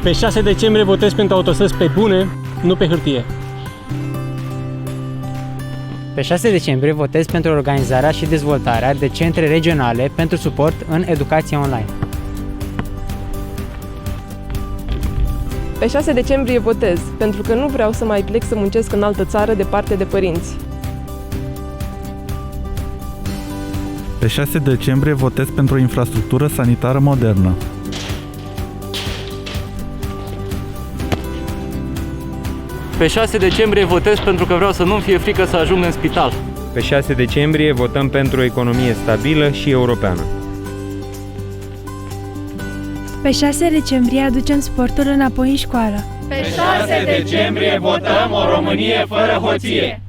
Pe 6 decembrie votez pentru autostrăzi pe bune, nu pe hârtie. Pe 6 decembrie votez pentru organizarea și dezvoltarea de centre regionale pentru suport în educație online. Pe 6 decembrie votez, pentru că nu vreau să mai plec să muncesc în altă țară departe de părinți. Pe 6 decembrie votez pentru o infrastructură sanitară modernă. Pe 6 decembrie votez pentru că vreau să nu-mi fie frică să ajung în spital. Pe 6 decembrie votăm pentru o economie stabilă și europeană. Pe 6 decembrie aducem sportul înapoi în școală. Pe 6 decembrie votăm o Românie fără hoție.